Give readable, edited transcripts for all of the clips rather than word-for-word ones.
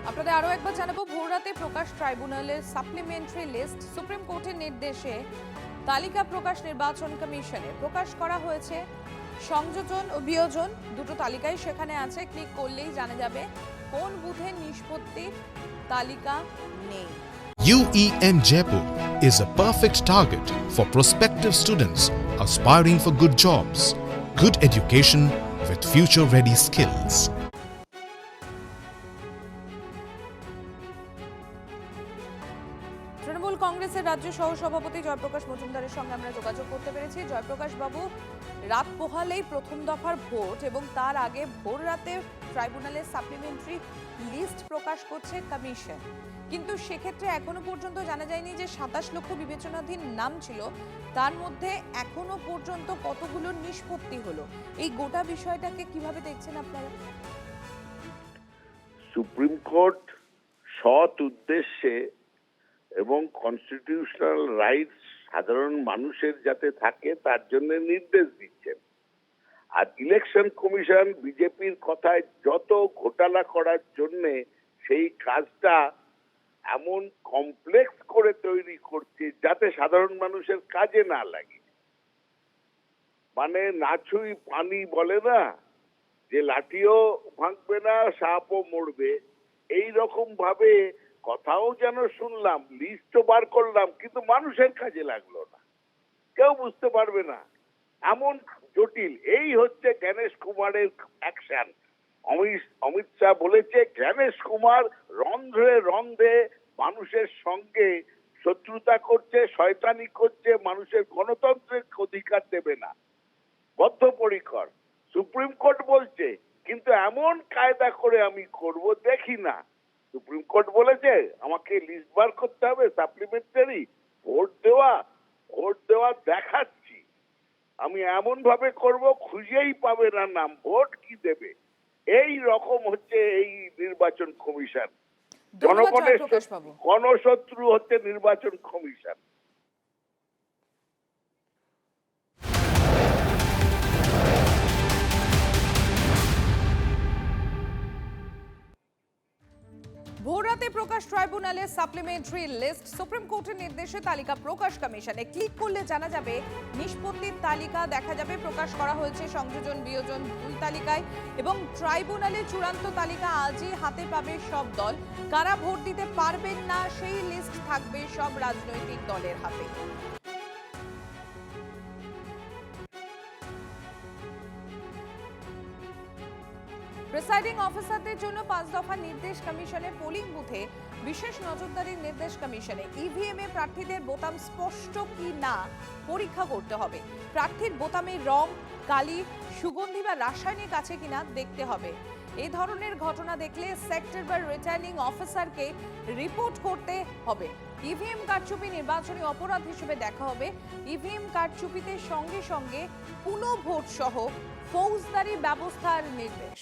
আপনাদের আরো একবার জানাবো, ভোররাতে প্রকাশ ট্রাইব্যুনালের সাপ্লিমেন্টারি লিস্ট, সুপ্রিম কোর্টের নির্দেশে তালিকা প্রকাশ নির্বাচন কমিশনে প্রকাশ করা হয়েছে। সংযোজন ও বিয়োজন দুটো তালিকায় সেখানে আছে, ক্লিক করলেই জানা যাবে কোন বুথে নিষ্পত্তির তালিকা নেই। UEN Jaipur is a perfect target for prospective students aspiring for good jobs, good education with future-ready skills. Trinamool কংগ্রেসের রাজ্য সহ সভাপতি জয়প্রকাশ মজুমদারের সঙ্গে আমরা যোগাযোগ করতে পেরেছি। জয়প্রকাশ বাবু, রাত পোহালেই প্রথম দফার ভোট এবং তার আগে ভোর রাতে ট্রাইব্যুনালের সাপ্লিমেন্টারি লিস্ট প্রকাশ করছে কমিশন, কিন্তু সেক্ষেত্রে এখনো পর্যন্ত জানা যায়নি যে 27 লক্ষ বিবেচনাধীন নাম ছিল, তার মধ্যে এখনো পর্যন্ত কতগুলো নিষ্পত্তি হলো। এই গোটা বিষয়টাকে কিভাবে দেখছেন আপনারা? সুপ্রিম কোর্ট সৎ উদ্দেশ্যে এবং কনস্টিটিউশনাল রাইটস সাধারণ মানুষের যাতে থাকে তার জন্য নির্দেশ দিচ্ছেন। আর ইলেকশন কমিশন বিজেপির কথায় যত ঘোটালা করার জন্য সেই কাজটা এমন কমপ্লেক্স করে তৈরি করছে যাতে সাধারণ মানুষের কাজে না লাগে। মানে নাছুই পানি বলে না, যে লাঠিও ভাঙবে না সাপও মরবে, এই রকম ভাবে কথাও যেন শুনলাম, লিস্টও বার করলাম, কিন্তু মানুষের কাজে লাগলো না, কেউ বুঝতে পারবে না, এমন জটিল। এই হচ্ছে জ্ঞানেশ কুমারের অ্যাকশন। অমিত শাহ বলেছে জ্ঞানেশ কুমার রন্ধ্রে রন্ধ্রে মানুষের সঙ্গে শত্রুতা করছে, শয়তানি করছে, মানুষের গণতন্ত্রের অধিকার দেবে না, বদ্ধপরিকর। সুপ্রিম কোর্ট বলছে, কিন্তু এমন কায়দা করে আমি করব দেখি না। সুপ্রিম কোর্ট বলেছে আমাকে লিস্ট বার করতে হবে সাপ্লিমেন্টারি, ভোট দেওয়া দেখাচ্ছি, আমি এমন ভাবে করব খুঁজেই পাবে না নাম, ভোট কি দেবে। এই রকম হচ্ছে এই নির্বাচন কমিশন। জনগণের গণশত্রু হচ্ছে নির্বাচন কমিশন। ভোররাতে প্রকাশ ট্রাইব্যুনালের সাপ্লিমেন্টারি লিস্ট, সুপ্রিম কোর্টের নির্দেশে তালিকা প্রকাশ কমিশনে ক্লিক করলে জানা যাবে নিষ্পত্তির তালিকা দেখা যাবে। প্রকাশ করা হয়েছে সংযোজন বিয়োজন দুই তালিকায় এবং ট্রাইব্যুনালের চূড়ান্ত তালিকা আজই হাতে পাবে সব দল। কারা ভোট দিতে পারবেন না সেই লিস্ট থাকবে সব রাজনৈতিক দলের হাতে। প্রিসাইডিং অফিসারদের জন্য 5 দফা নির্দেশ কমিশনের। পোলিং বুথে বিশেষ নজরদারির নির্দেশ কমিশনে। ইভিএম এ প্রার্থীদের বোতাম স্পষ্ট কি না পরীক্ষা করতে হবে। প্রার্থীর বোতামের রং, কালি, সুগন্ধি বা রাসায়নিক আছে কিনা দেখতে হবে। এই ধরনের ঘটনা দেখলে সেক্টর বা রিটার্নিং অফিসারকে রিপোর্ট করতে হবে। ইভিএম কারচুপি নির্বাচনী অপরাধ হিসেবে দেখা হবে। ইভিএম কারচুপিতে সঙ্গে সঙ্গে পুনঃভোট সহ ফৌজদারি ব্যবস্থার নির্দেশ।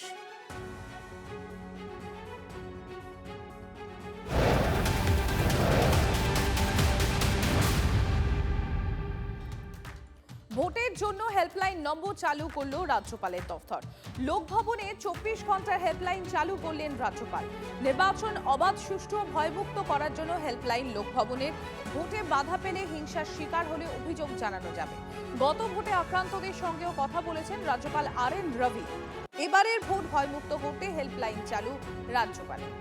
ভোটের জন্য হেল্পলাইন নম্বর চালু করল রাজ্যপালের দফতর। লোকভবনে 24 ঘন্টার হেল্পলাইন চালু করলেন রাজ্যপাল। নির্বাচন অবাধ, সুষ্ঠু ও ভয়মুক্ত করার জন্য হেল্পলাইন লোকভবনের। ভোটে বাধা পেলে হিংসার শিকার হলে অভিযোগ জানানো যাবে। গত ভোটে আক্রান্তদের সঙ্গেও কথা বলেছেন রাজ্যপাল RN রবি। এবারের ভোট ভয়মুক্ত করতে হেল্পলাইন চালু রাজ্যপালের।